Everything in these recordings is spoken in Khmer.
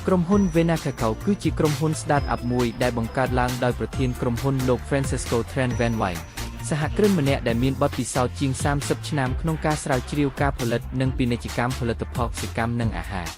ក្រុមហ៊ុន Vena Cacao គឺជាក្រុមហ៊ុន Startup មួយដែលបង្កើតឡើងដោយប្រធានក្រុមហ៊ុនលោក Francisco Tran Van Wyk សហគ្រិនម្នាក់ដែលមានបទពិសោធន៍ជាង30ឆ្នាំក្នុងការស្រាវជ្រាវការផលិតនិងពាណិជ្ជកម្មផលិតផលកសិកម្មនិងអាហារ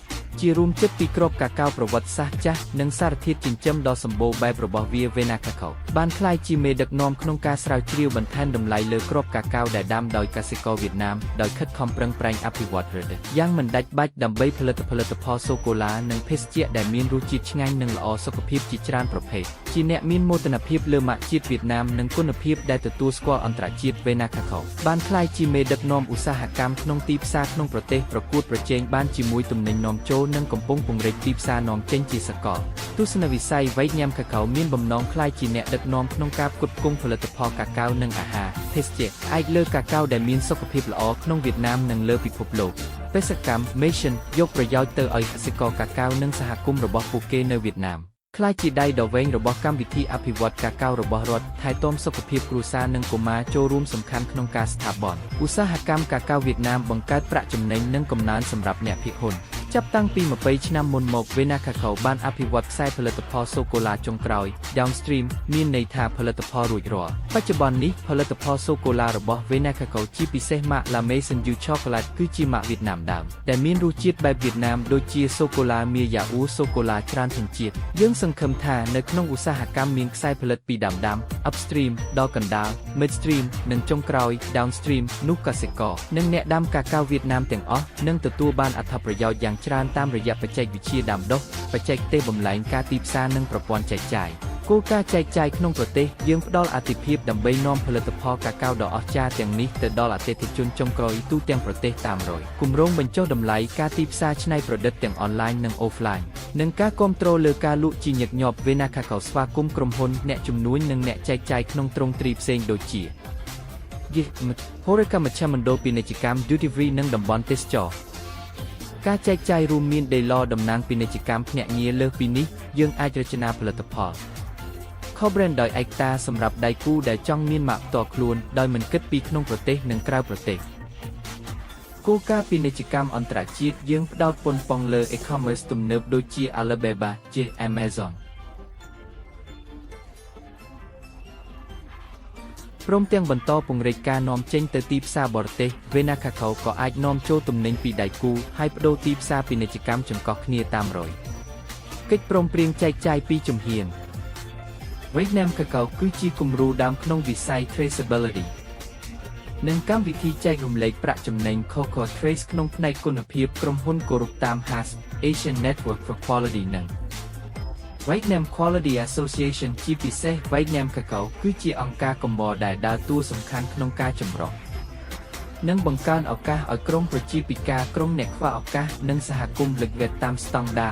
ជារួមចិត្តពីគ្រាប់កាកាវប្រវត្តិសាស្ត្រចាស់និងសារធាតុចិញ្ចឹមដ៏សម្បូរបែបរបស់វា Vena Cacao បានក្លាយជាមេដឹកនាំក្នុងការស្រាវជ្រាវបន្ថែមតម្លៃលើគ្រាប់កាកាវដែលដាំដោយកសិករវៀតណាមដោយខិតខំប្រឹងប្រែងអភិវឌ្ឍប្រទេសយ៉ាងមិនដាច់បាច់ដើម្បីផលិតផលសូកូឡានិងភេសជ្ជៈដែលមានរសជាតិឆ្ងាញ់និងល្អសុខភាពជាច្រើនប្រភេទជាអ្នកមានមោទនភាពលើម៉ាកជាតិវៀតណាមនិងគុណភាពដែលទទួលស្គាល់អន្តរជាតិ Vena Cacao បានក្លាយជាមេដឹកនាំឧស្សាហកម្មក្នុងទីផ្សារក្នុងប្រទេសប្រកួតប្រជែងបានជាមួយទំនិញនាំចូលនិងកំពុងពង្រីកទីផ្សារនាំចេញជាសកលទស្សនវិស័យវែកញ៉ាំកាកាវមានបំណងក្លាយជាអ្នកដឹកនាំក្នុងការផ្គត់ផ្គង់ផលិតផលកាកាវនិងអាហារភេសជ្ជៈផ្អែកលើកាកាវដែលមានសុខភាពល្អក្នុងវៀតណាមនិងលើពិភពលោកបេសកកម្ម Mission យកប្រយោជន៍ទៅឲ្យកសិករកាកាវនិងសហគមន៍របស់ពួកគេនៅវៀតណាមក្លាយជាដៃដ៏វែងរបស់កម្មវិធីអភិវឌ្ឍកាកាវរបស់រដ្ឋថែទាំសុខភាពគ្រួសារនិងកុមារចូលរួមសំខាន់ក្នុងការស្ថាប័នឧស្សាហកម្មកាកាវវៀតណាមបង្កើតប្រាក់ចំណេញនិងកំណើនសម្រាប់អ្នកភាគហ៊ុនចាប់តាំងពី20ឆ្នាំមុនមក Vena Cacao បានអភិវឌ្ឍខ្សែផលិតផលសូកូឡាចុងក្រោយ Downstream មានន័យថាផលិតផលរួចរាល់បច្ចុប្បន្ននេះផលិតផលសូកូឡារបស់ Vena Cacao ជាពិសេសម៉ាក La Maison du Chocolat គឺជាម៉ាកវៀតណាមដើមដែលមានរសជាតិបែបវៀតណាមដូចជាសូកូឡាមាយ៉ាអ៊ូសូកូឡាច្រើនធញ្ជាតិយើងសង្ឃឹមថានៅក្នុងឧស្សាហកម្មមានខ្សែផលិតពីដើម Upstream ដល់កណ្ដាល Midstream និងចុងក្រោយ Downstream នោះកសិករនិងអ្នកដាំកាកាវវៀតណាមទាំងអស់នឹងទទួលបានអត្ថប្រយោជន៍យ៉ាងច្រើនតាមរយៈបច្ចេកវិទ្យាដាំដុះបច្ចេកទេសបំលែងការទីផ្សារនិងប្រព័ន្ធចែកចាយគោលការណ៍ចែកចាយក្នុងប្រទេសយើងផ្ដល់អាទិភាពដើម្បីនាំផលិតផលកាកាវដ៏អស្ចារ្យទាំងនេះទៅដល់អតិថិជនចុងក្រោយទូទាំងប្រទេសតាមរយគម្រោងបញ្ចុះតម្លៃការទីផ្សារច្នៃប្រឌិតទាំងអនឡាញនិងអូហ្វឡាញនិងការគាំទ្រលើការលក់ជាញឹកញាប់ Vena Cacao ស្វាគមន៍ក្រុមហ៊ុនអ្នកជំនួញនិងអ្នកចែកចាយក្នុងទ្រង់ទ្រីផ្សេងដូចជាហូរេកាមជ្ឈមណ្ឌលពាណិជ្ជកម្ម Duty Free និងតំបន់ទេសចរណ៍ការចែកចាយរួមមាន Dealer តំណាងពាណិជ្ជកម្មភ្នាក់ងារលើសពីនេះយើងអាចរចនាផលិតផល Co-brand ដោយឯកតាសម្រាប់ដៃគូដែលចង់មានម៉ាកផ្ទាល់ខ្លួនដោយមិនគិតពីក្នុងប្រទេសនិងក្រៅប្រទេសគោលការណ៍ពាណិជ្ជកម្មអន្តរជាតិយើងផ្ដោតពន់ប៉ងលើ e-commerce ទំនើបដូចជា Alibaba ជា Amazon ព្រមទាំងបន្តពង្រីកការនាំចេញទៅទីផ្សារបរទេស Vena Cacao ក៏អាចនាំចូលទំនិញពីដៃគូហើយបដូរទីផ្សារពាណិជ្ជកម្មចម្កោះគ្នាតាមរយកិច្ចព្រមព្រៀងចែកចាយពីជំហាន Vena Cacao គឺជាគំរូដើមក្នុងវិស័យ Traceability និងកម្មវិធីចែករំលែកប្រាក់ចំណេញ Coco Trace ក្នុងផ្នែកគុណភាពក្រុមហ៊ុនគោរពតាម HACCP Asian Network for Quality និង Vietnam Quality Association ជាពិសេស Vena Cacao គឺជាអង្គការកម្ពុជាដែលដើរតួសំខាន់ក្នុងការចម្រុះនិងបង្កើនឱកាសឲ្យក្រុមប្រជាពិការក្រុមអ្នកខ្វះឱកាសនិងសហគមន៍លិចវេតតាមស្តង់ដារ